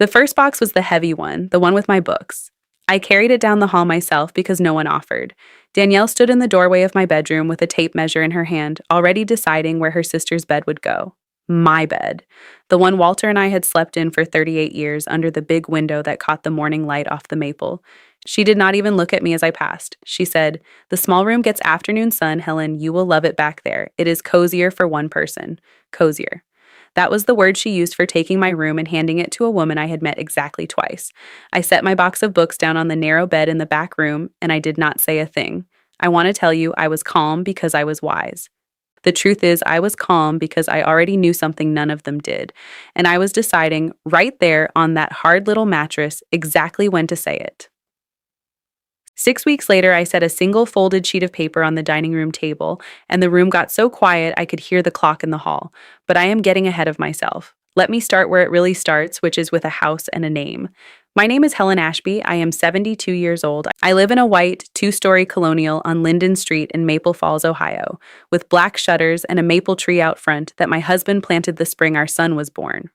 The first box was the heavy one, the one with my books. I carried it down the hall myself because no one offered. Danielle stood in the doorway of my bedroom with a tape measure in her hand, already deciding where her sister's bed would go. My bed. The one Walter and I had slept in for 38 years under the big window that caught the morning light off the maple. She did not even look at me as I passed. She said, "The small room gets afternoon sun, Helen. You will love it back there. It is cozier for one person." Cozier. That was the word she used for taking my room and handing it to a woman I had met exactly twice. I set my box of books down on the narrow bed in the back room, and I did not say a thing. I want to tell you, I was calm because I was wise. The truth is, I was calm because I already knew something none of them did, and I was deciding right there on that hard little mattress exactly when to say it. 6 weeks later, I set a single folded sheet of paper on the dining room table, and the room got so quiet I could hear the clock in the hall. But I am getting ahead of myself. Let me start where it really starts, which is with a house and a name. My name is Helen Ashby. I am 72 years old. I live in a white, two-story colonial on Linden Street in Maple Falls, Ohio, with black shutters and a maple tree out front that my husband planted the spring our son was born.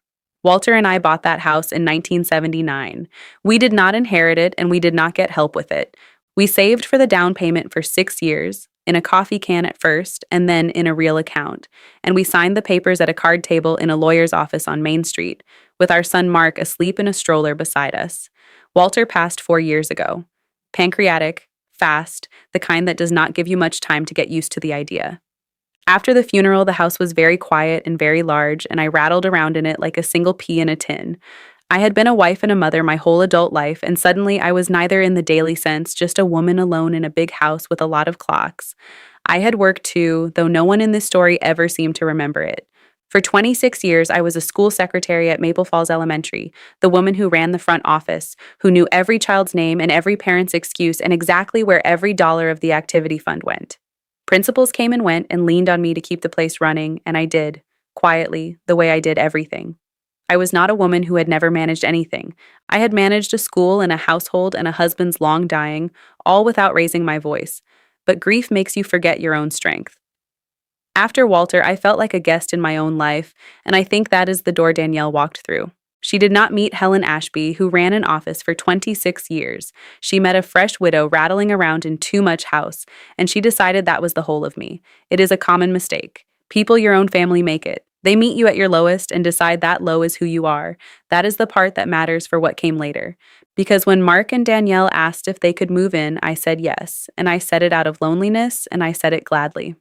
Walter and I bought that house in 1979. We did not inherit it, and we did not get help with it. We saved for the down payment for 6 years, in a coffee can at first, and then in a real account. And we signed the papers at a card table in a lawyer's office on Main Street, with our son Mark asleep in a stroller beside us. Walter passed 4 years ago. Pancreatic, fast, the kind that does not give you much time to get used to the idea. After the funeral, the house was very quiet and very large, and I rattled around in it like a single pea in a tin. I had been a wife and a mother my whole adult life, and suddenly I was neither in the daily sense, just a woman alone in a big house with a lot of clocks. I had worked too, though no one in this story ever seemed to remember it. For 26 years, I was a school secretary at Maple Falls Elementary, the woman who ran the front office, who knew every child's name and every parent's excuse and exactly where every dollar of the activity fund went. Principals came and went and leaned on me to keep the place running, and I did, quietly, the way I did everything. I was not a woman who had never managed anything. I had managed a school and a household and a husband's long dying, all without raising my voice. But grief makes you forget your own strength. After Walter, I felt like a guest in my own life, and I think that is the door Danielle walked through. She did not meet Helen Ashby, who ran an office for 26 years. She met a fresh widow rattling around in too much house, and she decided that was the whole of me. It is a common mistake. People your own family make it. They meet you at your lowest and decide that low is who you are. That is the part that matters for what came later. Because when Mark and Danielle asked if they could move in, I said yes, and I said it out of loneliness, and I said it gladly.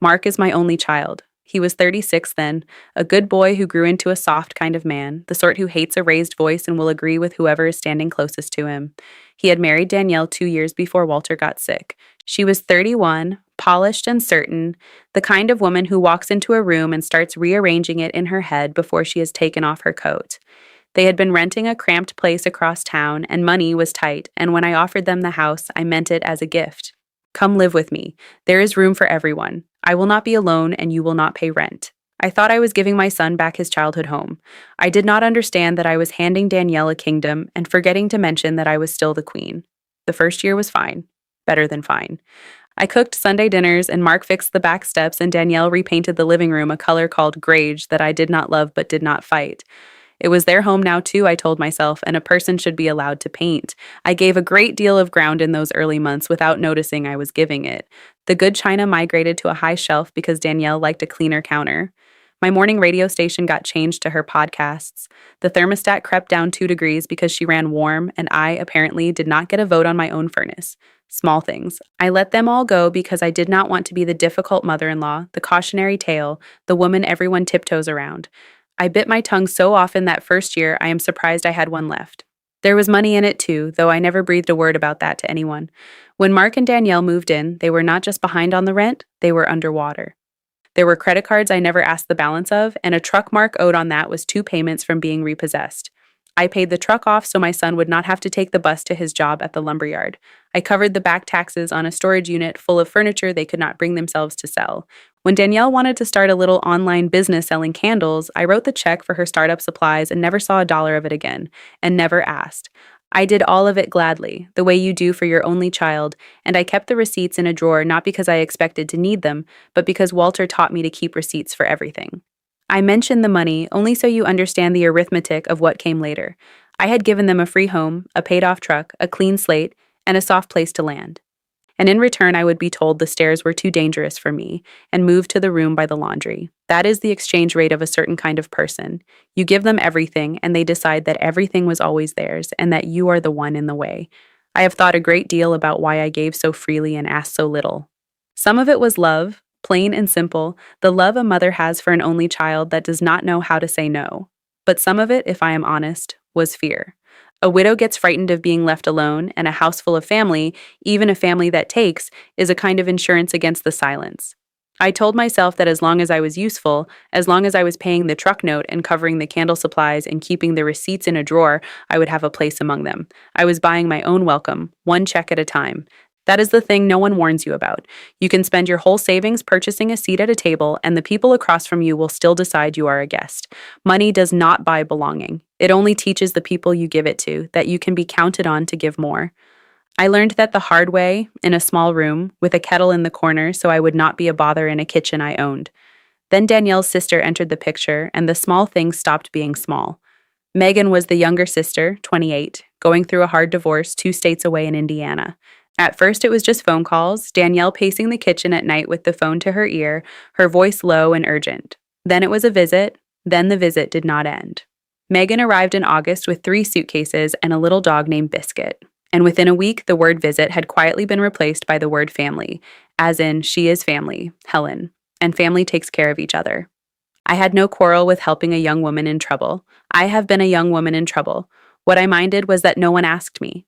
Mark is my only child. He was 36 then, a good boy who grew into a soft kind of man, the sort who hates a raised voice and will agree with whoever is standing closest to him. He had married Danielle 2 years before Walter got sick. She was 31, polished and certain, the kind of woman who walks into a room and starts rearranging it in her head before she has taken off her coat. They had been renting a cramped place across town, and money was tight, and when I offered them the house, I meant it as a gift. Come live with me. There is room for everyone. I will not be alone, and you will not pay rent. I thought I was giving my son back his childhood home. I did not understand that I was handing Danielle a kingdom and forgetting to mention that I was still the queen. The first year was fine. Better than fine. I cooked Sunday dinners, and Mark fixed the back steps, and Danielle repainted the living room a color called grage that I did not love but did not fight. It was their home now, too, I told myself, and a person should be allowed to paint. I gave a great deal of ground in those early months without noticing I was giving it. The good china migrated to a high shelf because Danielle liked a cleaner counter. My morning radio station got changed to her podcasts. The thermostat crept down 2 degrees because she ran warm, and I, apparently, did not get a vote on my own furnace. Small things. I let them all go because I did not want to be the difficult mother-in-law, the cautionary tale, the woman everyone tiptoes around. I bit my tongue so often that first year I am surprised I had one left. There was money in it too, though I never breathed a word about that to anyone. When Mark and Danielle moved in, they were not just behind on the rent, they were underwater. There were credit cards I never asked the balance of, and a truck Mark owed on that was 2 payments from being repossessed. I paid the truck off so my son would not have to take the bus to his job at the lumberyard. I covered the back taxes on a storage unit full of furniture they could not bring themselves to sell. When Danielle wanted to start a little online business selling candles, I wrote the check for her startup supplies and never saw a dollar of it again, and never asked. I did all of it gladly, the way you do for your only child, and I kept the receipts in a drawer not because I expected to need them, but because Walter taught me to keep receipts for everything. I mention the money only so you understand the arithmetic of what came later. I had given them a free home, a paid off truck, a clean slate, and a soft place to land. And in return, I would be told the stairs were too dangerous for me and moved to the room by the laundry. That is the exchange rate of a certain kind of person. You give them everything, and they decide that everything was always theirs and that you are the one in the way. I have thought a great deal about why I gave so freely and asked so little. Some of it was love, plain and simple, the love a mother has for an only child that does not know how to say no. But some of it, if I am honest, was fear. A widow gets frightened of being left alone, and a house full of family, even a family that takes, is a kind of insurance against the silence. I told myself that as long as I was useful, as long as I was paying the truck note and covering the candle supplies and keeping the receipts in a drawer, I would have a place among them. I was buying my own welcome, one check at a time. That is the thing no one warns you about. You can spend your whole savings purchasing a seat at a table, and the people across from you will still decide you are a guest. Money does not buy belonging. It only teaches the people you give it to that you can be counted on to give more. I learned that the hard way, in a small room, with a kettle in the corner so I would not be a bother in a kitchen I owned. Then Danielle's sister entered the picture, and the small things stopped being small. Megan was the younger sister, 28, going through a hard divorce 2 states away in Indiana. At first, it was just phone calls, Danielle pacing the kitchen at night with the phone to her ear, her voice low and urgent. Then it was a visit, then the visit did not end. Megan arrived in August with 3 suitcases and a little dog named Biscuit. And within a week, the word visit had quietly been replaced by the word family, as in, she is family, Helen, and family takes care of each other. I had no quarrel with helping a young woman in trouble. I have been a young woman in trouble. What I minded was that no one asked me.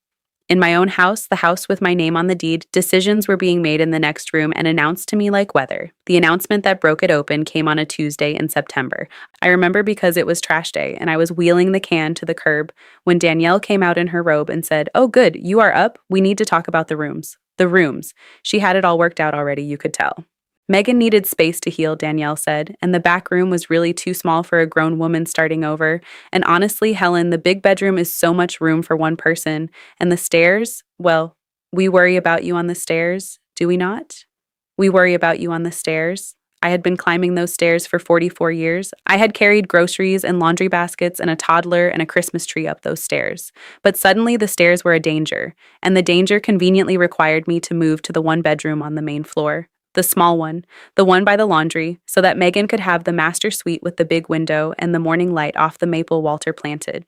In my own house, the house with my name on the deed, decisions were being made in the next room and announced to me like weather. The announcement that broke it open came on a Tuesday in September. I remember because it was trash day and I was wheeling the can to the curb when Danielle came out in her robe and said, "Oh, good, you are up. We need to talk about the rooms." The rooms. She had it all worked out already, you could tell. Megan needed space to heal, Danielle said, and the back room was really too small for a grown woman starting over. And honestly, Helen, the big bedroom is so much room for one person. And the stairs, well, we worry about you on the stairs, do we not? We worry about you on the stairs. I had been climbing those stairs for 44 years. I had carried groceries and laundry baskets and a toddler and a Christmas tree up those stairs. But suddenly the stairs were a danger, and the danger conveniently required me to move to the one bedroom on the main floor. The small one, the one by the laundry, so that Megan could have the master suite with the big window and the morning light off the maple Walter planted.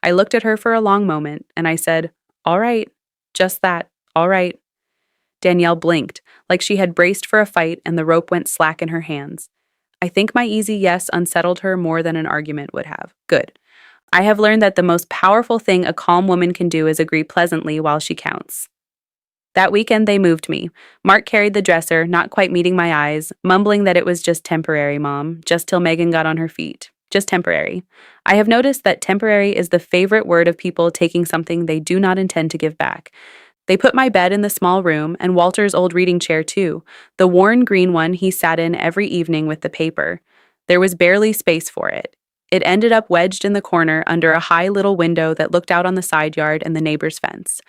I looked at her for a long moment, and I said, "All right, just that, all right." Danielle blinked, like she had braced for a fight, and the rope went slack in her hands. I think my easy yes unsettled her more than an argument would have. Good. I have learned that the most powerful thing a calm woman can do is agree pleasantly while she counts. That weekend, they moved me. Mark carried the dresser, not quite meeting my eyes, mumbling that it was just temporary, Mom, just till Megan got on her feet. Just temporary. I have noticed that temporary is the favorite word of people taking something they do not intend to give back. They put my bed in the small room and Walter's old reading chair, too, the worn green one he sat in every evening with the paper. There was barely space for it. It ended up wedged in the corner under a high little window that looked out on the side yard and the neighbor's fence.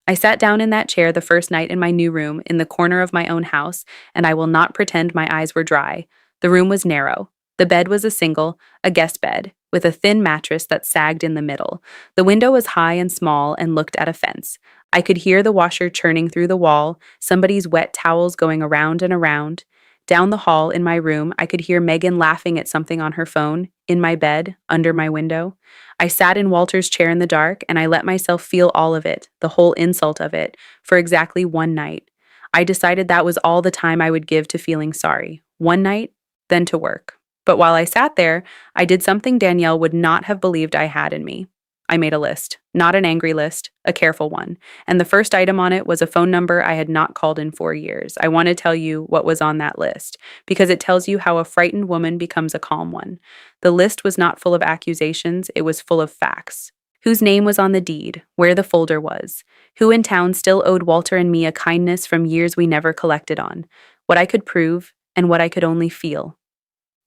I sat down in that chair the first night in my new room in the corner of my own house, and I will not pretend my eyes were dry. The room was narrow. The bed was a single, a guest bed, with a thin mattress that sagged in the middle. The window was high and small and looked at a fence. I could hear the washer churning through the wall, somebody's wet towels going around and around. Down the hall in my room, I could hear Megan laughing at something on her phone, in my bed, under my window. I sat in Walter's chair in the dark, and I let myself feel all of it, the whole insult of it, for exactly one night. I decided that was all the time I would give to feeling sorry. One night, then to work. But while I sat there, I did something Danielle would not have believed I had in me. I made a list, not an angry list, a careful one. And the first item on it was a phone number I had not called in 4 years. I want to tell you what was on that list, because it tells you how a frightened woman becomes a calm one. The list was not full of accusations, it was full of facts. Whose name was on the deed, where the folder was, who in town still owed Walter and me a kindness from years we never collected on, what I could prove, and what I could only feel.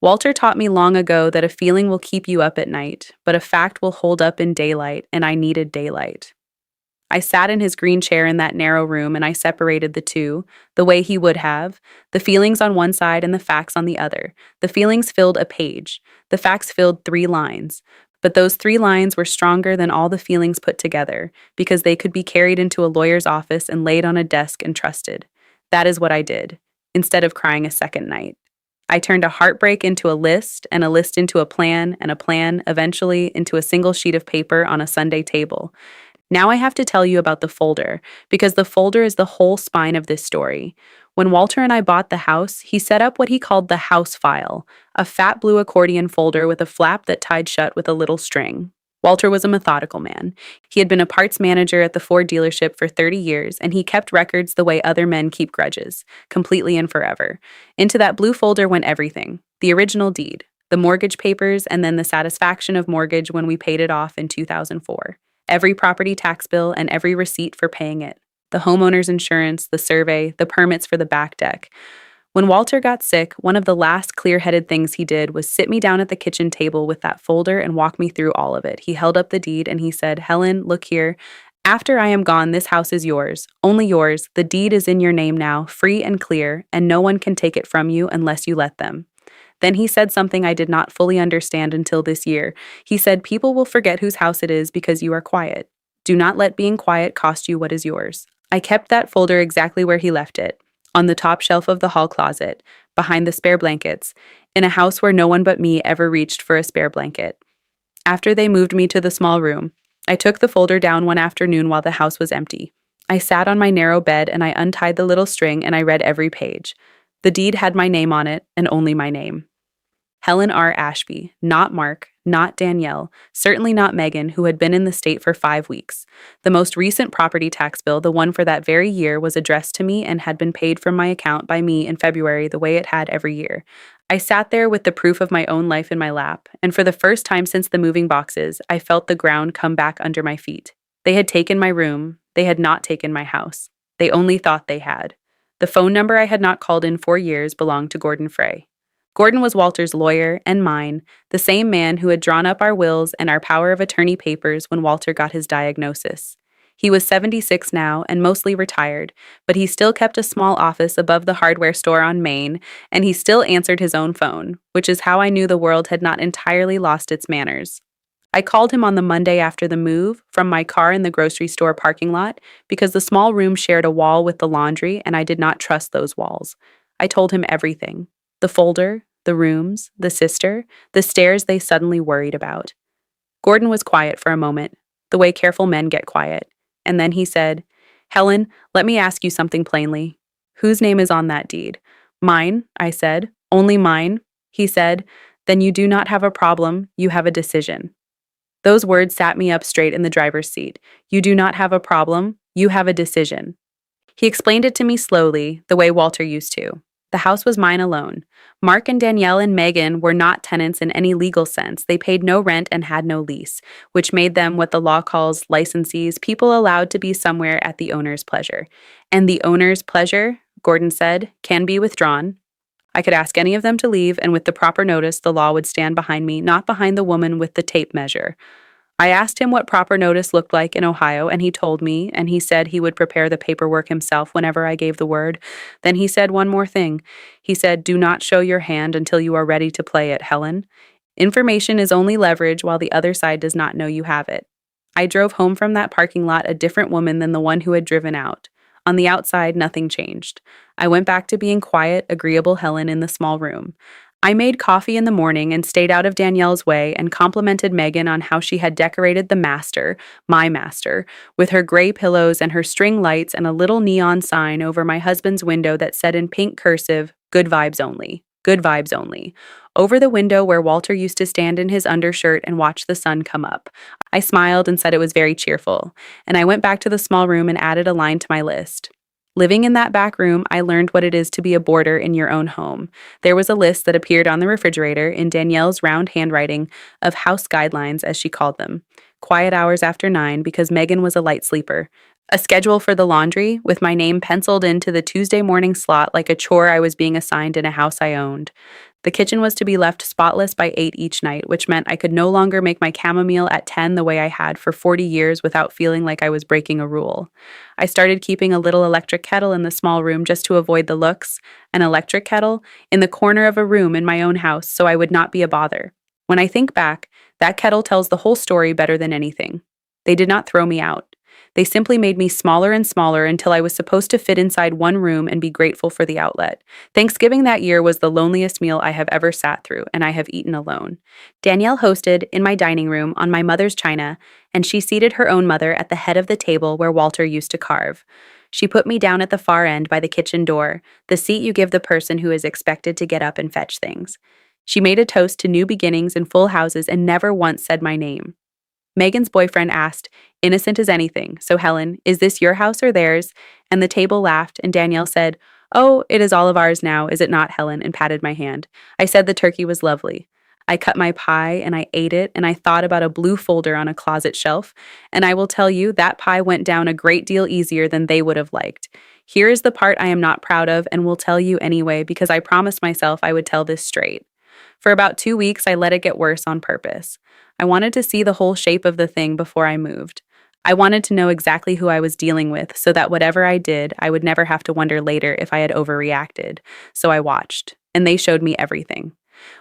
Walter taught me long ago that a feeling will keep you up at night, but a fact will hold up in daylight, and I needed daylight. I sat in his green chair in that narrow room and I separated the two, the way he would have, the feelings on one side and the facts on the other. The feelings filled a page, the facts filled 3 lines. But those 3 lines were stronger than all the feelings put together, because they could be carried into a lawyer's office and laid on a desk and trusted. That is what I did, instead of crying a second night. I turned a heartbreak into a list, and a list into a plan, and a plan, eventually, into a single sheet of paper on a Sunday table. Now I have to tell you about the folder, because the folder is the whole spine of this story. When Walter and I bought the house, he set up what he called the house file, a fat blue accordion folder with a flap that tied shut with a little string. Walter was a methodical man. He had been a parts manager at the Ford dealership for 30 years, and he kept records the way other men keep grudges, completely and forever. Into that blue folder went everything: the original deed, the mortgage papers, and then the satisfaction of mortgage when we paid it off in 2004. Every property tax bill and every receipt for paying it, the homeowner's insurance, the survey, the permits for the back deck. When Walter got sick, one of the last clear-headed things he did was sit me down at the kitchen table with that folder and walk me through all of it. He held up the deed and he said, "Helen, look here. After I am gone, this house is yours, only yours. The deed is in your name now, free and clear, and no one can take it from you unless you let them." Then he said something I did not fully understand until this year. He said, "People will forget whose house it is because you are quiet. Do not let being quiet cost you what is yours." I kept that folder exactly where he left it, on the top shelf of the hall closet, behind the spare blankets, in a house where no one but me ever reached for a spare blanket. After they moved me to the small room, I took the folder down one afternoon while the house was empty. I sat on my narrow bed and I untied the little string and I read every page. The deed had my name on it, and only my name. Helen R. Ashby, not Mark, not Danielle, certainly not Megan, who had been in the state for 5 weeks. The most recent property tax bill, the one for that very year, was addressed to me and had been paid from my account by me in February the way it had every year. I sat there with the proof of my own life in my lap, and for the first time since the moving boxes, I felt the ground come back under my feet. They had taken my room. They had not taken my house. They only thought they had. The phone number I had not called in 4 years belonged to Gordon Frey. Gordon was Walter's lawyer and mine, the same man who had drawn up our wills and our power of attorney papers when Walter got his diagnosis. He was 76 now and mostly retired, but he still kept a small office above the hardware store on Main, and he still answered his own phone, which is how I knew the world had not entirely lost its manners. I called him on the Monday after the move, from my car in the grocery store parking lot, because the small room shared a wall with the laundry and I did not trust those walls. I told him everything: the folder, the rooms, the sister, the stairs they suddenly worried about. Gordon was quiet for a moment, the way careful men get quiet, and then he said, "Helen, let me ask you something plainly. Whose name is on that deed?" "Mine," I said. "Only mine?" He said, "Then you do not have a problem, you have a decision." Those words sat me up straight in the driver's seat. You do not have a problem, you have a decision. He explained it to me slowly, the way Walter used to. The house was mine alone. Mark and Danielle and Megan were not tenants in any legal sense. They paid no rent and had no lease, which made them what the law calls licensees, people allowed to be somewhere at the owner's pleasure. And the owner's pleasure, Gordon said, can be withdrawn. I could ask any of them to leave, and with the proper notice, the law would stand behind me, not behind the woman with the tape measure. I asked him what proper notice looked like in Ohio, and he told me, and he said he would prepare the paperwork himself whenever I gave the word. Then he said one more thing. He said, "Do not show your hand until you are ready to play it, Helen. Information is only leverage while the other side does not know you have it." I drove home from that parking lot a different woman than the one who had driven out. On the outside, nothing changed. I went back to being quiet, agreeable Helen in the small room. I made coffee in the morning and stayed out of Danielle's way and complimented Megan on how she had decorated the master, my master, with her gray pillows and her string lights and a little neon sign over my husband's window that said in pink cursive, "Good vibes only. Good vibes only." Over the window where Walter used to stand in his undershirt and watch the sun come up. I smiled and said it was very cheerful, and I went back to the small room and added a line to my list. Living in that back room, I learned what it is to be a boarder in your own home. There was a list that appeared on the refrigerator in Danielle's round handwriting of house guidelines, as she called them. quiet hours after 9 because Megan was a light sleeper, a schedule for the laundry with my name penciled into the Tuesday morning slot like a chore I was being assigned in a house I owned. The kitchen was to be left spotless by 8 each night, which meant I could no longer make my chamomile at 10 the way I had for 40 years without feeling like I was breaking a rule. I started keeping a little electric kettle in the small room just to avoid the looks, an electric kettle, in the corner of a room in my own house so I would not be a bother. When I think back, that kettle tells the whole story better than anything. They did not throw me out. They simply made me smaller and smaller until I was supposed to fit inside one room and be grateful for the outlet. Thanksgiving that year was the loneliest meal I have ever sat through, and I have eaten alone. Danielle hosted in my dining room on my mother's china, and she seated her own mother at the head of the table where Walter used to carve. She put me down at the far end by the kitchen door, the seat you give the person who is expected to get up and fetch things. She made a toast to new beginnings and full houses and never once said my name. Megan's boyfriend asked, innocent as anything, so Helen, is this your house or theirs? And the table laughed, and Danielle said, oh, it is all of ours now, is it not, Helen? And patted my hand. I said the turkey was lovely. I cut my pie and I ate it, and I thought about a blue folder on a closet shelf, and I will tell you that pie went down a great deal easier than they would have liked. Here is the part I am not proud of and will tell you anyway because I promised myself I would tell this straight. For about 2 weeks, I let it get worse on purpose. I wanted to see the whole shape of the thing before I moved. I wanted to know exactly who I was dealing with so that whatever I did, I would never have to wonder later if I had overreacted. So I watched, and they showed me everything.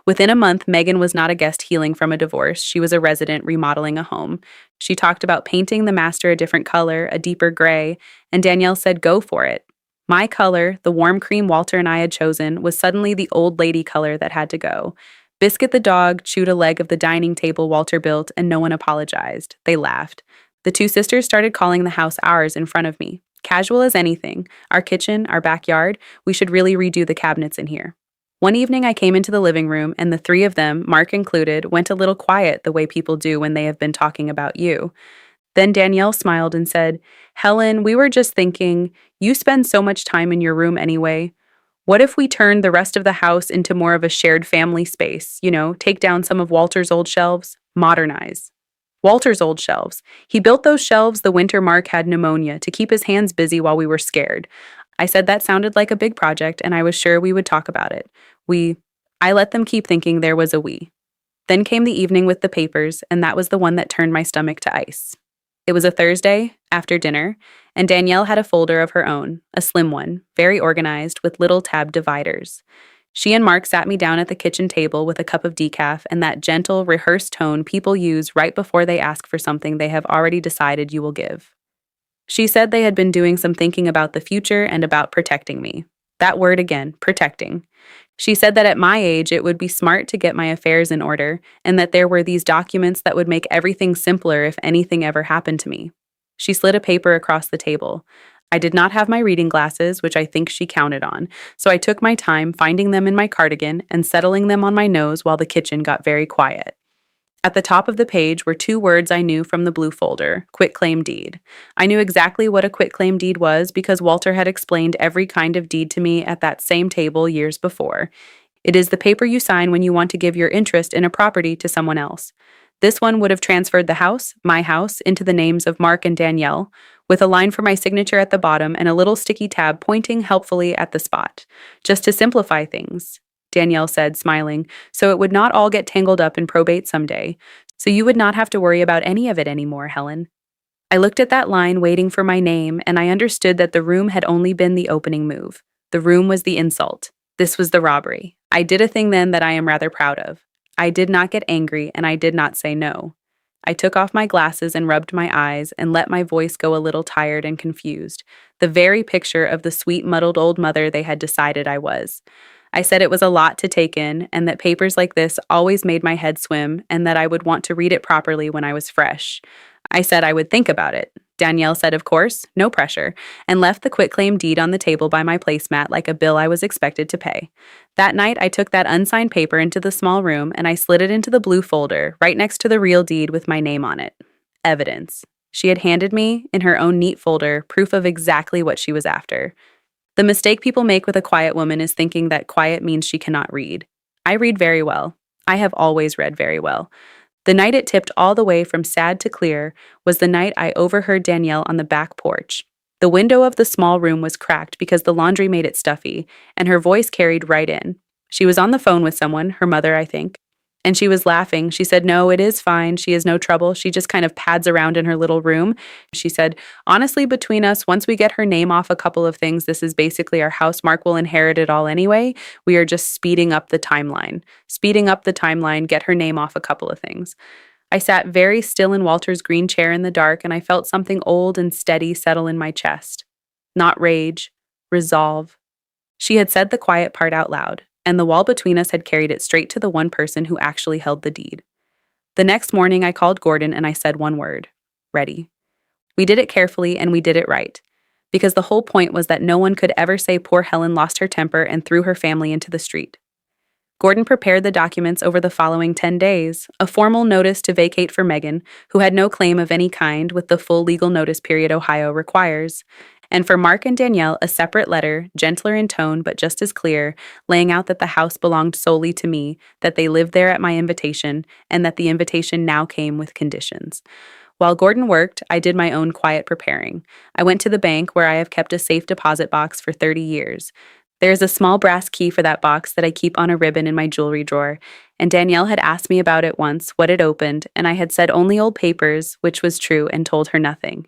Within a month, Megan was not a guest healing from a divorce. She was a resident remodeling a home. She talked about painting the master a different color, a deeper gray, and Danielle said, go for it. My color, the warm cream Walter and I had chosen, was suddenly the old lady color that had to go. Biscuit the dog chewed a leg of the dining table Walter built, and no one apologized. They laughed. The two sisters started calling the house ours in front of me. Casual as anything. Our kitchen, our backyard, we should really redo the cabinets in here. One evening I came into the living room, and the three of them, Mark included, went a little quiet the way people do when they have been talking about you. Then Danielle smiled and said, Helen, we were just thinking, you spend so much time in your room anyway. What if we turned the rest of the house into more of a shared family space? Take down some of Walter's old shelves, modernize. Walter's old shelves. He built those shelves the winter Mark had pneumonia to keep his hands busy while we were scared. I said that sounded like a big project, and I was sure we would talk about it. I let them keep thinking there was a we. Then came the evening with the papers, and that was the one that turned my stomach to ice. It was a Thursday, after dinner, and Danielle had a folder of her own, a slim one, very organized, with little tab dividers. She and Mark sat me down at the kitchen table with a cup of decaf and that gentle, rehearsed tone people use right before they ask for something they have already decided you will give. She said they had been doing some thinking about the future and about protecting me. That word again, protecting. She said that at my age, it would be smart to get my affairs in order, and that there were these documents that would make everything simpler if anything ever happened to me. She slid a paper across the table. I did not have my reading glasses, which I think she counted on, so I took my time finding them in my cardigan and settling them on my nose while the kitchen got very quiet. At the top of the page were 2 words I knew from the blue folder, quitclaim deed. I knew exactly what a quitclaim deed was because Walter had explained every kind of deed to me at that same table years before. It is the paper you sign when you want to give your interest in a property to someone else. This one would have transferred the house, my house, into the names of Mark and Danielle, with a line for my signature at the bottom and a little sticky tab pointing helpfully at the spot. Just to simplify things, Danielle said, smiling, so it would not all get tangled up in probate someday, so you would not have to worry about any of it anymore, Helen. I looked at that line waiting for my name, and I understood that the room had only been the opening move. The room was the insult. This was the robbery. I did a thing then that I am rather proud of. I did not get angry, and I did not say no. I took off my glasses and rubbed my eyes and let my voice go a little tired and confused, the very picture of the sweet, muddled old mother they had decided I was. I said it was a lot to take in, and that papers like this always made my head swim, and that I would want to read it properly when I was fresh. I said I would think about it. Danielle said, of course, no pressure, and left the quitclaim deed on the table by my placemat like a bill I was expected to pay. That night, I took that unsigned paper into the small room, and I slid it into the blue folder, right next to the real deed with my name on it. Evidence. She had handed me, in her own neat folder, proof of exactly what she was after. The mistake people make with a quiet woman is thinking that quiet means she cannot read. I read very well. I have always read very well. The night it tipped all the way from sad to clear was the night I overheard Danielle on the back porch. The window of the small room was cracked because the laundry made it stuffy, and her voice carried right in. She was on the phone with someone, her mother, I think, and she was laughing. She said, "No, it is fine. She is no trouble. She just kind of pads around in her little room." She said, "Honestly, between us, once we get her name off a couple of things, this is basically our house. Mark will inherit it all anyway. We are just speeding up the timeline. Speeding up the timeline, get her name off a couple of things." I sat very still in Walter's green chair in the dark, and I felt something old and steady settle in my chest. Not rage, resolve. She had said the quiet part out loud, and the wall between us had carried it straight to the one person who actually held the deed. The next morning, I called Gordon and I said one word: ready. We did it carefully and we did it right, because the whole point was that no one could ever say poor Helen lost her temper and threw her family into the street. Gordon prepared the documents over the following 10 days, a formal notice to vacate for Megan, who had no claim of any kind with the full legal notice period Ohio requires, and for Mark and Danielle a separate letter, gentler in tone but just as clear, laying out that the house belonged solely to me, that they lived there at my invitation, and that the invitation now came with conditions. While Gordon worked, I did my own quiet preparing. I went to the bank where I have kept a safe deposit box for 30 years. There is a small brass key for that box that I keep on a ribbon in my jewelry drawer, and Danielle had asked me about it once, what it opened, and I had said only old papers, which was true, and told her nothing.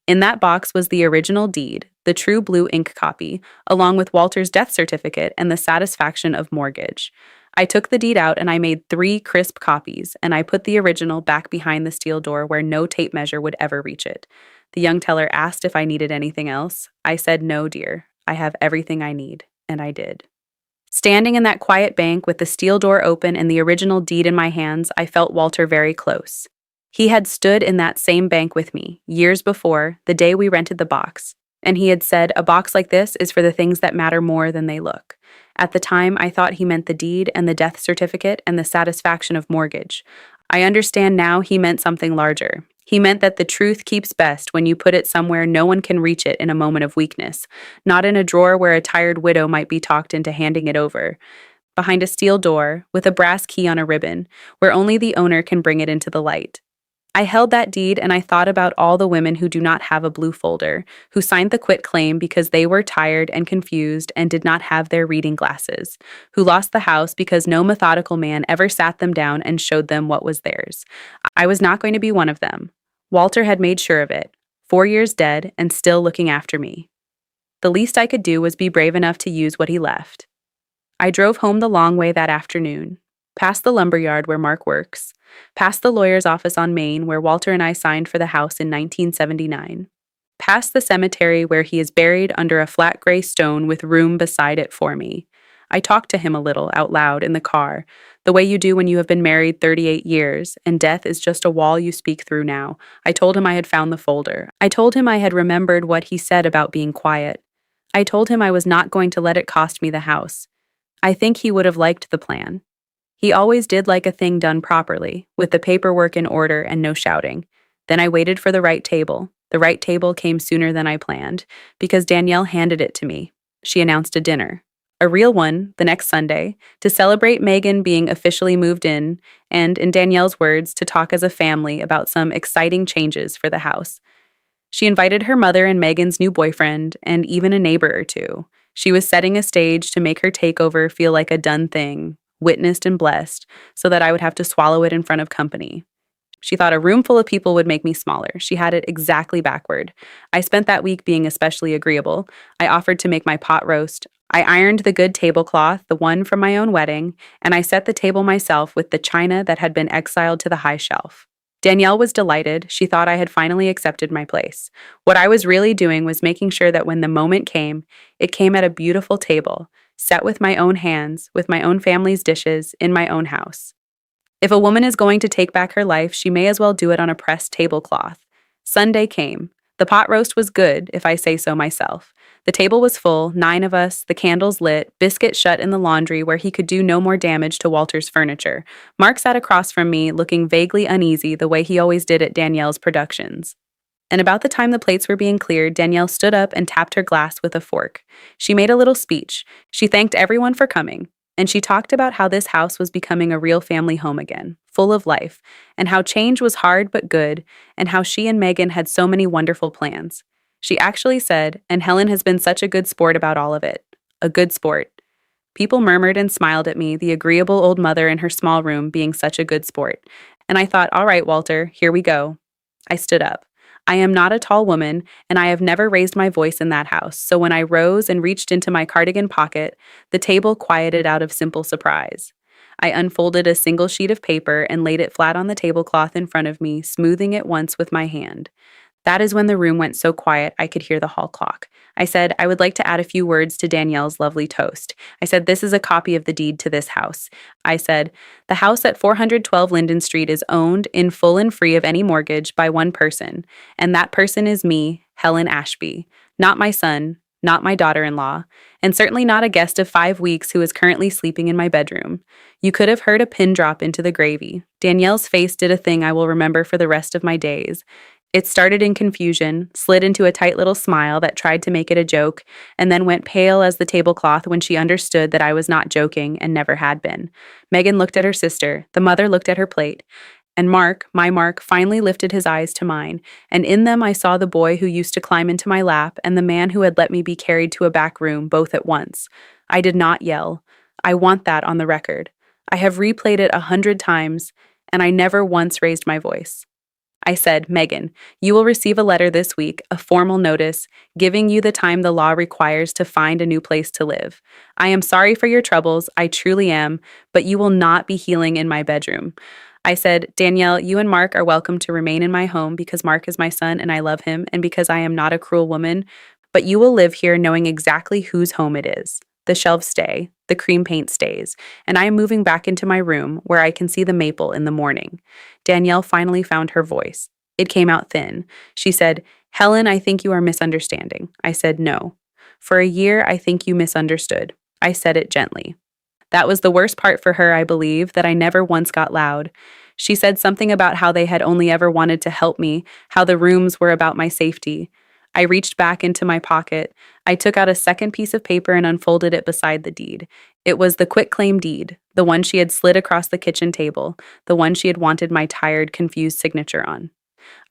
In that box was the original deed, the true blue ink copy, along with Walter's death certificate and the satisfaction of mortgage. I took the deed out and I made 3 crisp copies, and I put the original back behind the steel door where no tape measure would ever reach it. The young teller asked if I needed anything else. I said, "No, dear. I have everything I need." And I did. Standing in that quiet bank with the steel door open and the original deed in my hands, I felt Walter very close. He had stood in that same bank with me, years before, the day we rented the box, and he had said, "A box like this is for the things that matter more than they look." At the time, I thought he meant the deed and the death certificate and the satisfaction of mortgage. I understand now he meant something larger. He meant that the truth keeps best when you put it somewhere no one can reach it in a moment of weakness, not in a drawer where a tired widow might be talked into handing it over. Behind a steel door, with a brass key on a ribbon, where only the owner can bring it into the light. I held that deed and I thought about all the women who do not have a blue folder, who signed the quitclaim because they were tired and confused and did not have their reading glasses, who lost the house because no methodical man ever sat them down and showed them what was theirs. I was not going to be one of them. Walter had made sure of it, 4 years dead and still looking after me. The least I could do was be brave enough to use what he left. I drove home the long way that afternoon, past the lumberyard where Mark works, past the lawyer's office on Main where Walter and I signed for the house in 1979, past the cemetery where he is buried under a flat gray stone with room beside it for me. I talked to him a little out loud in the car, the way you do when you have been married 38 years, and death is just a wall you speak through now. I told him I had found the folder. I told him I had remembered what he said about being quiet. I told him I was not going to let it cost me the house. I think he would have liked the plan. He always did like a thing done properly, with the paperwork in order and no shouting. Then I waited for the right table. The right table came sooner than I planned, because Danielle handed it to me. She announced a dinner. A real one, the next Sunday, to celebrate Megan being officially moved in, and, in Danielle's words, to talk as a family about some exciting changes for the house. She invited her mother and Megan's new boyfriend, and even a neighbor or two. She was setting a stage to make her takeover feel like a done thing, witnessed and blessed, so that I would have to swallow it in front of company. She thought a room full of people would make me smaller. She had it exactly backward. I spent that week being especially agreeable. I offered to make my pot roast. I ironed the good tablecloth, the one from my own wedding, and I set the table myself with the china that had been exiled to the high shelf. Danielle was delighted. She thought I had finally accepted my place. What I was really doing was making sure that when the moment came, it came at a beautiful table, set with my own hands, with my own family's dishes, in my own house. If a woman is going to take back her life, she may as well do it on a pressed tablecloth. Sunday came. The pot roast was good, if I say so myself. The table was full, 9 of us, the candles lit, Biscuit shut in the laundry where he could do no more damage to Walter's furniture. Mark sat across from me, looking vaguely uneasy the way he always did at Danielle's productions. And about the time the plates were being cleared, Danielle stood up and tapped her glass with a fork. She made a little speech. She thanked everyone for coming. and she talked about how this house was becoming a real family home again, full of life, and how change was hard but good, and how she and Megan had so many wonderful plans. She actually said, and Helen has been such a good sport about all of it. A good sport. People murmured and smiled at me, the agreeable old mother in her small room being such a good sport. And I thought, all right, Walter, here we go. I stood up. I am not a tall woman, and I have never raised my voice in that house, so when I rose and reached into my cardigan pocket, the table quieted out of simple surprise. I unfolded a single sheet of paper and laid it flat on the tablecloth in front of me, smoothing it once with my hand. That is when the room went so quiet I could hear the hall clock. I said, I would like to add a few words to Danielle's lovely toast. I said, this is a copy of the deed to this house. I said, the house at 412 Linden Street is owned in full and free of any mortgage by one person, and that person is me, Helen Ashby, not my son, not my daughter-in-law, and certainly not a guest of 5 weeks who is currently sleeping in my bedroom. You could have heard a pin drop into the gravy. Danielle's face did a thing I will remember for the rest of my days. It started in confusion, slid into a tight little smile that tried to make it a joke, and then went pale as the tablecloth when she understood that I was not joking and never had been. Megan looked at her sister, the mother looked at her plate, and Mark, my Mark, finally lifted his eyes to mine, and in them I saw the boy who used to climb into my lap and the man who had let me be carried to a back room both at once. I did not yell. I want that on the record. I have replayed it 100 times, and I never once raised my voice. I said, Megan, you will receive a letter this week, a formal notice, giving you the time the law requires to find a new place to live. I am sorry for your troubles, I truly am, but you will not be healing in my bedroom. I said, Danielle, you and Mark are welcome to remain in my home because Mark is my son and I love him and because I am not a cruel woman, but you will live here knowing exactly whose home it is. The shelves stay, the cream paint stays, and I am moving back into my room where I can see the maple in the morning. Danielle finally found her voice. It came out thin. She said, Helen, I think you are misunderstanding. I said, no. For a year, I think you misunderstood. I said it gently. That was the worst part for her, I believe, that I never once got loud. She said something about how they had only ever wanted to help me, how the rooms were about my safety. I reached back into my pocket. I took out a second piece of paper and unfolded it beside the deed. It was the quitclaim deed, the one she had slid across the kitchen table, the one she had wanted my tired, confused signature on.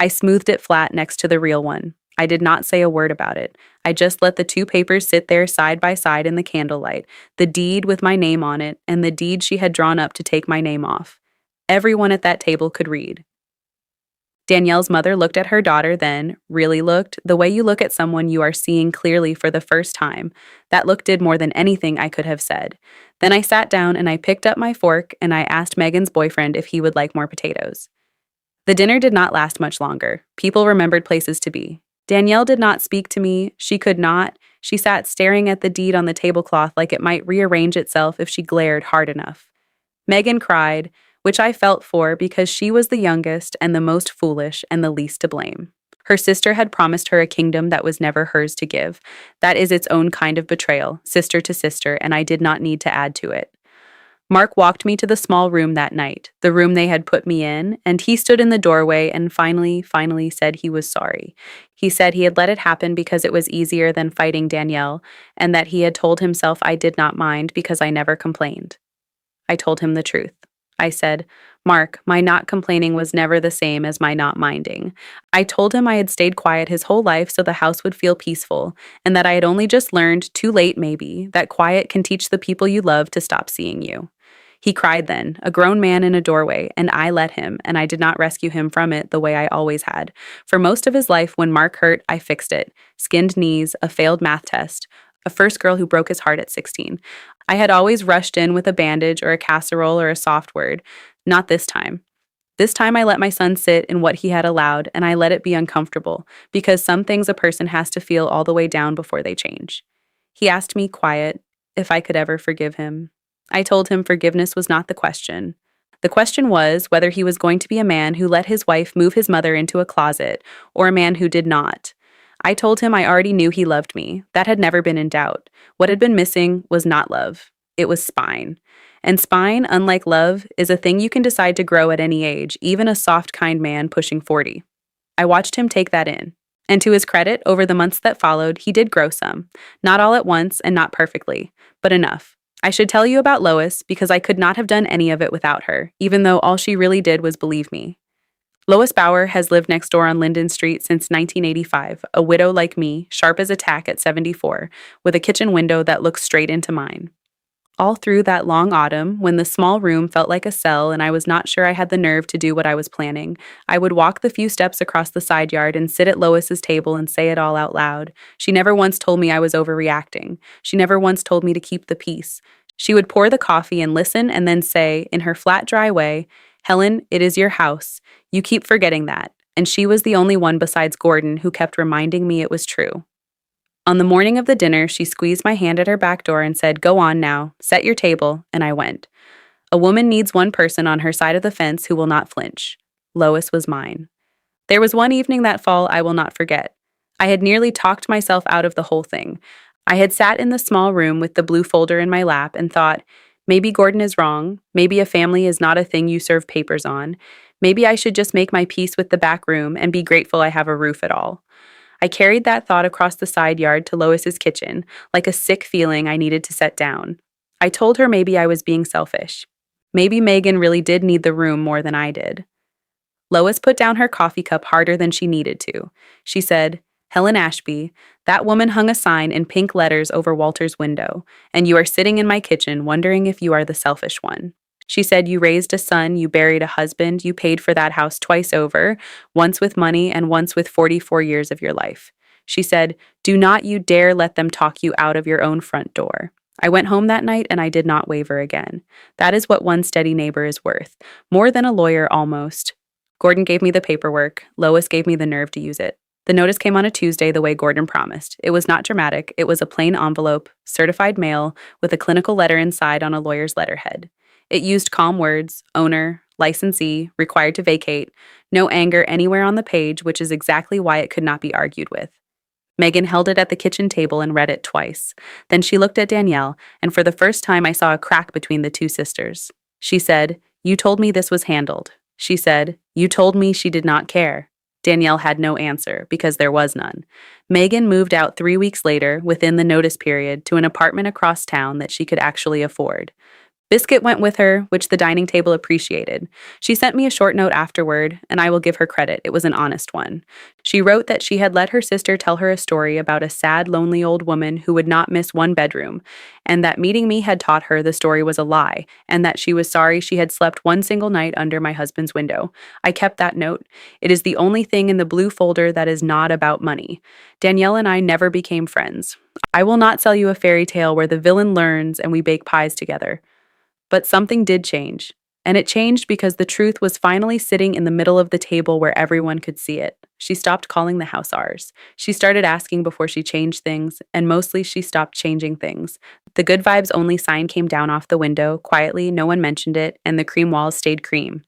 I smoothed it flat next to the real one. I did not say a word about it. I just let the two papers sit there side by side in the candlelight, the deed with my name on it, and the deed she had drawn up to take my name off. Everyone at that table could read. Danielle's mother looked at her daughter then, really looked, the way you look at someone you are seeing clearly for the first time. That look did more than anything I could have said. Then I sat down and I picked up my fork and I asked Megan's boyfriend if he would like more potatoes. The dinner did not last much longer. People remembered places to be. Danielle did not speak to me. She could not. She sat staring at the deed on the tablecloth like it might rearrange itself if she glared hard enough. Megan cried, which I felt for because she was the youngest and the most foolish and the least to blame. Her sister had promised her a kingdom that was never hers to give. That is its own kind of betrayal, sister to sister, and I did not need to add to it. Mark walked me to the small room that night, the room they had put me in, and he stood in the doorway and finally said he was sorry. He said he had let it happen because it was easier than fighting Danielle, and that he had told himself I did not mind because I never complained. I told him the truth. I said, Mark, my not complaining was never the same as my not minding. I told him I had stayed quiet his whole life so the house would feel peaceful, and that I had only just learned, too late maybe, that quiet can teach the people you love to stop seeing you. He cried then, a grown man in a doorway, and I let him, and I did not rescue him from it the way I always had. For most of his life, when Mark hurt, I fixed it. Skinned knees, a failed math test, a first girl who broke his heart at 16. I had always rushed in with a bandage or a casserole or a soft word. Not this time. This time I let my son sit in what he had allowed, and I let it be uncomfortable, because some things a person has to feel all the way down before they change. He asked me, quiet, if I could ever forgive him. I told him forgiveness was not the question. The question was whether he was going to be a man who let his wife move his mother into a closet, or a man who did not. I told him I already knew he loved me. That had never been in doubt. What had been missing was not love. It was spine. And spine, unlike love, is a thing you can decide to grow at any age, even a soft, kind man pushing 40. I watched him take that in. And to his credit, over the months that followed, he did grow some. Not all at once and not perfectly, but enough. I should tell you about Lois because I could not have done any of it without her, even though all she really did was believe me. Lois Bauer has lived next door on Linden Street since 1985, a widow like me, sharp as a tack at 74, with a kitchen window that looks straight into mine. All through that long autumn, when the small room felt like a cell and I was not sure I had the nerve to do what I was planning, I would walk the few steps across the side yard and sit at Lois's table and say it all out loud. She never once told me I was overreacting. She never once told me to keep the peace. She would pour the coffee and listen and then say, in her flat, dry way, "Helen, it is your house. You keep forgetting that." And she was the only one besides Gordon who kept reminding me it was true. On the morning of the dinner, she squeezed my hand at her back door and said, "Go on now, set your table," and I went. A woman needs one person on her side of the fence who will not flinch. Lois was mine. There was one evening that fall I will not forget. I had nearly talked myself out of the whole thing. I had sat in the small room with the blue folder in my lap and thought, maybe Gordon is wrong, maybe a family is not a thing you serve papers on, maybe I should just make my peace with the back room and be grateful I have a roof at all. I carried that thought across the side yard to Lois's kitchen, like a sick feeling I needed to set down. I told her maybe I was being selfish. Maybe Megan really did need the room more than I did. Lois put down her coffee cup harder than she needed to. She said, "Helen Ashby, that woman hung a sign in pink letters over Walter's window, and you are sitting in my kitchen wondering if you are the selfish one. She said you raised a son, you buried a husband, you paid for that house twice over, once with money and once with 44 years of your life. She said, do not you dare let them talk you out of your own front door." I went home that night and I did not waver again. That is what one steady neighbor is worth. More than a lawyer, almost. Gordon gave me the paperwork. Lois gave me the nerve to use it. The notice came on a Tuesday the way Gordon promised. It was not dramatic. It was a plain envelope, certified mail, with a clinical letter inside on a lawyer's letterhead. It used calm words: owner, licensee, required to vacate, no anger anywhere on the page, which is exactly why it could not be argued with. Megan held it at the kitchen table and read it twice. Then she looked at Danielle, and for the first time I saw a crack between the two sisters. She said, "You told me this was handled." She said, "You told me she did not care." Danielle had no answer, because there was none. Megan moved out 3 weeks later, within the notice period, to an apartment across town that she could actually afford. Biscuit went with her, which the dining table appreciated. She sent me a short note afterward, and I will give her credit. It was an honest one. She wrote that she had let her sister tell her a story about a sad, lonely old woman who would not miss one bedroom, and that meeting me had taught her the story was a lie, and that she was sorry she had slept one single night under my husband's window. I kept that note. It is the only thing in the blue folder that is not about money. Danielle and I never became friends. I will not sell you a fairy tale where the villain learns and we bake pies together. But something did change. And it changed because the truth was finally sitting in the middle of the table where everyone could see it. She stopped calling the house ours. She started asking before she changed things, and mostly she stopped changing things. The good vibes only sign came down off the window, quietly, no one mentioned it, and the cream walls stayed cream.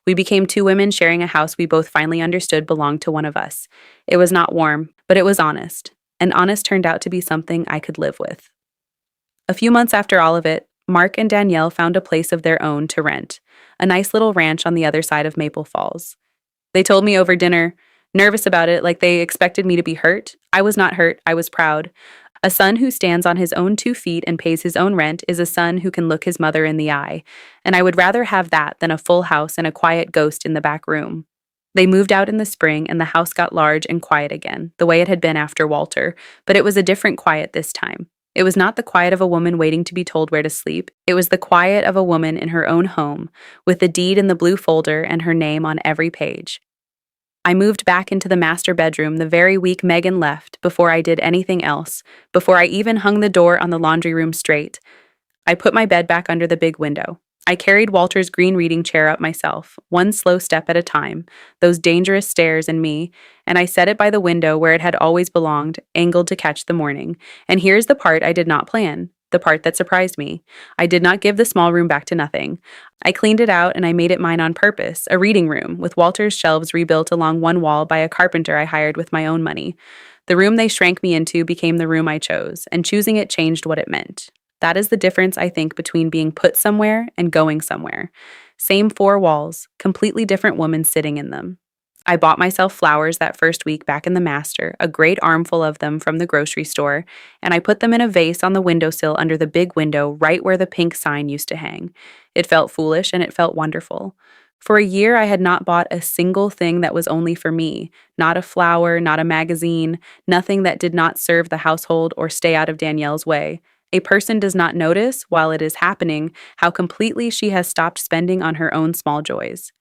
We became two women sharing a house we both finally understood belonged to one of us. It was not warm, but it was honest. And honest turned out to be something I could live with. A few months after all of it, Mark and Danielle found a place of their own to rent, a nice little ranch on the other side of Maple Falls. They told me over dinner, nervous about it, like they expected me to be hurt. I was not hurt, I was proud. A son who stands on his own 2 feet and pays his own rent is a son who can look his mother in the eye, and I would rather have that than a full house and a quiet ghost in the back room. They moved out in the spring, and the house got large and quiet again, the way it had been after Walter, but it was a different quiet this time. It was not the quiet of a woman waiting to be told where to sleep. It was the quiet of a woman in her own home, with the deed in the blue folder and her name on every page. I moved back into the master bedroom the very week Megan left, before I did anything else, before I even hung the door on the laundry room straight. I put my bed back under the big window. I carried Walter's green reading chair up myself, one slow step at a time, those dangerous stairs and me, and I set it by the window where it had always belonged, angled to catch the morning. And here's the part I did not plan, the part that surprised me. I did not give the small room back to nothing. I cleaned it out and I made it mine on purpose, a reading room, with Walter's shelves rebuilt along one wall by a carpenter I hired with my own money. The room they shrank me into became the room I chose, and choosing it changed what it meant. That is the difference, I think, between being put somewhere and going somewhere. Same 4 walls, completely different woman sitting in them. I bought myself flowers that first week back in the master, a great armful of them from the grocery store, and I put them in a vase on the windowsill under the big window right where the pink sign used to hang. It felt foolish and it felt wonderful. For a year, I had not bought a single thing that was only for me, not a flower, not a magazine, nothing that did not serve the household or stay out of Danielle's way. A person does not notice, while it is happening, how completely she has stopped spending on her own small joys.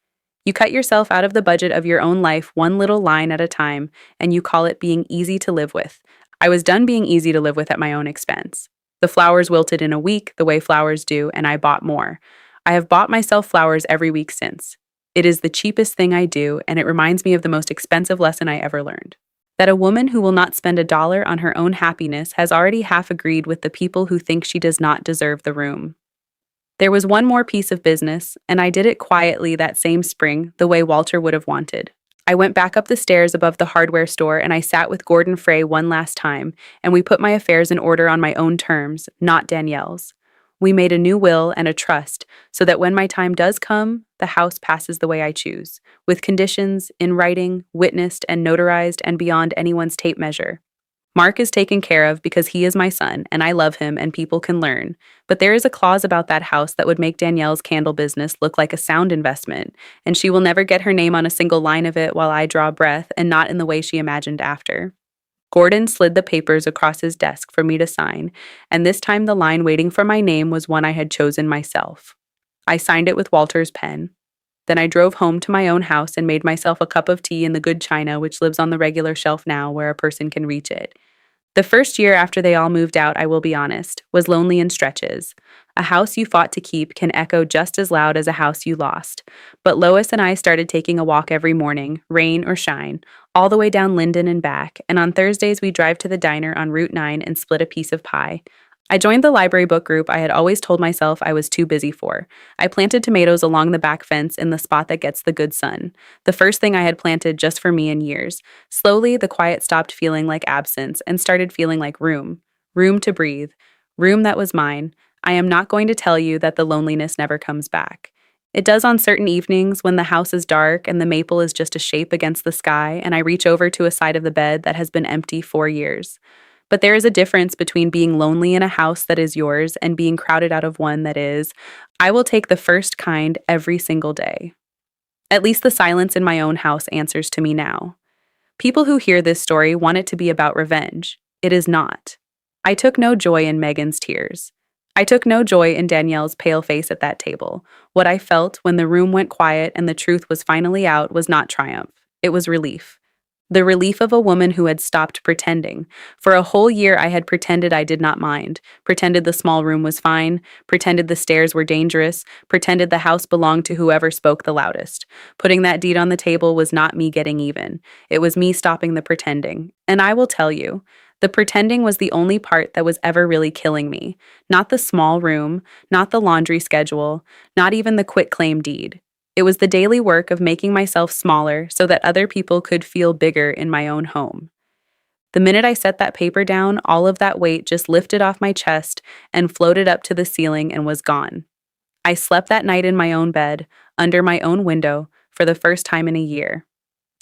You cut yourself out of the budget of your own life one little line at a time, and you call it being easy to live with. I was done being easy to live with at my own expense. The flowers wilted in a week, the way flowers do, and I bought more. I have bought myself flowers every week since. It is the cheapest thing I do, and it reminds me of the most expensive lesson I ever learned. That a woman who will not spend $1 on her own happiness has already half agreed with the people who think she does not deserve the room. There was one more piece of business, and I did it quietly that same spring, the way Walter would have wanted. I went back up the stairs above the hardware store and I sat with Gordon Frey one last time, and we put my affairs in order on my own terms, not Danielle's. We made a new will and a trust so that when my time does come, the house passes the way I choose, with conditions, in writing, witnessed and notarized and beyond anyone's tape measure. Mark is taken care of because he is my son, and I love him and people can learn. But there is a clause about that house that would make Danielle's candle business look like a sound investment, and she will never get her name on a single line of it while I draw breath and not in the way she imagined after. Gordon slid the papers across his desk for me to sign, and this time the line waiting for my name was one I had chosen myself. I signed it with Walter's pen. Then I drove home to my own house and made myself a cup of tea in the good china which lives on the regular shelf now where a person can reach it. The first year after they all moved out, I will be honest, was lonely in stretches. A house you fought to keep can echo just as loud as a house you lost. But Lois and I started taking a walk every morning, rain or shine, all the way down Linden and back, and on Thursdays we drive to the diner on Route 9 and split a piece of pie. I joined the library book group I had always told myself I was too busy for. I planted tomatoes along the back fence in the spot that gets the good sun, the first thing I had planted just for me in years. Slowly, the quiet stopped feeling like absence and started feeling like room. Room to breathe. Room that was mine. I am not going to tell you that the loneliness never comes back. It does on certain evenings when the house is dark and the maple is just a shape against the sky, and I reach over to a side of the bed that has been empty 4 years. But there is a difference between being lonely in a house that is yours and being crowded out of one that is. I will take the first kind every single day. At least the silence in my own house answers to me now. People who hear this story want it to be about revenge. It is not. I took no joy in Megan's tears. I took no joy in Danielle's pale face at that table. What I felt when the room went quiet and the truth was finally out was not triumph. It was relief. The relief of a woman who had stopped pretending. For a whole year, I had pretended I did not mind, pretended the small room was fine, pretended the stairs were dangerous, pretended the house belonged to whoever spoke the loudest. Putting that deed on the table was not me getting even. It was me stopping the pretending. And I will tell you, the pretending was the only part that was ever really killing me. Not the small room, not the laundry schedule, not even the quitclaim deed. It was the daily work of making myself smaller so that other people could feel bigger in my own home. The minute I set that paper down, all of that weight just lifted off my chest and floated up to the ceiling and was gone. I slept that night in my own bed, under my own window, for the first time in a year.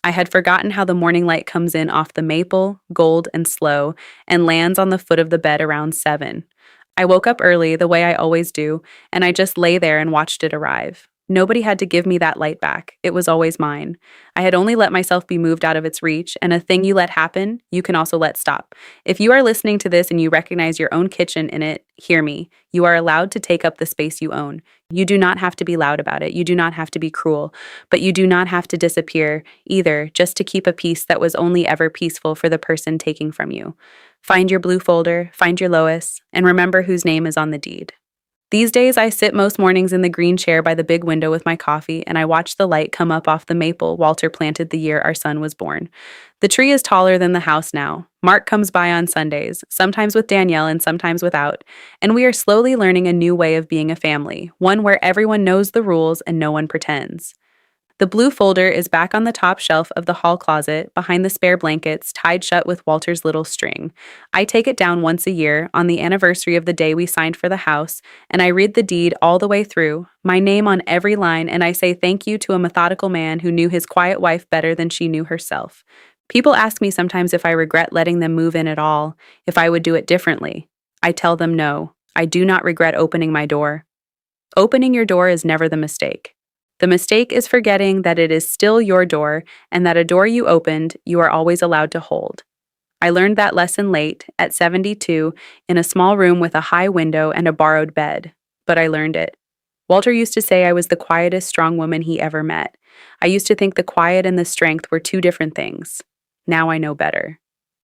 I had forgotten how the morning light comes in off the maple, gold, and slow, and lands on the foot of the bed around 7. I woke up early, the way I always do, and I just lay there and watched it arrive. Nobody had to give me that light back. It was always mine. I had only let myself be moved out of its reach, and a thing you let happen, you can also let stop. If you are listening to this and you recognize your own kitchen in it, hear me. You are allowed to take up the space you own. You do not have to be loud about it. You do not have to be cruel. But you do not have to disappear either, just to keep a peace that was only ever peaceful for the person taking from you. Find your blue folder, find your Lois, and remember whose name is on the deed. These days, I sit most mornings in the green chair by the big window with my coffee, and I watch the light come up off the maple Walter planted the year our son was born. The tree is taller than the house now. Mark comes by on Sundays, sometimes with Danielle and sometimes without, and we are slowly learning a new way of being a family, one where everyone knows the rules and no one pretends. The blue folder is back on the top shelf of the hall closet, behind the spare blankets, tied shut with Walter's little string. I take it down once a year, on the anniversary of the day we signed for the house, and I read the deed all the way through, my name on every line, and I say thank you to a methodical man who knew his quiet wife better than she knew herself. People ask me sometimes if I regret letting them move in at all, if I would do it differently. I tell them no. I do not regret opening my door. Opening your door is never the mistake. The mistake is forgetting that it is still your door and that a door you opened, you are always allowed to hold. I learned that lesson late, at 72, in a small room with a high window and a borrowed bed. But I learned it. Walter used to say I was the quietest, strong woman he ever met. I used to think the quiet and the strength were two different things. Now I know better.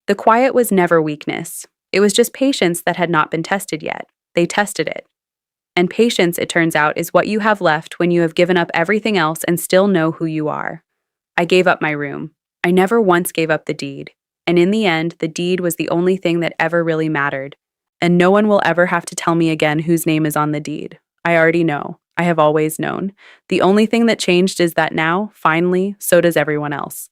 The quiet was never weakness. It was just patience that had not been tested yet. They tested it. And patience, it turns out, is what you have left when you have given up everything else and still know who you are. I gave up my room. I never once gave up the deed. And in the end, the deed was the only thing that ever really mattered. And no one will ever have to tell me again whose name is on the deed. I already know. I have always known. The only thing that changed is that now, finally, so does everyone else.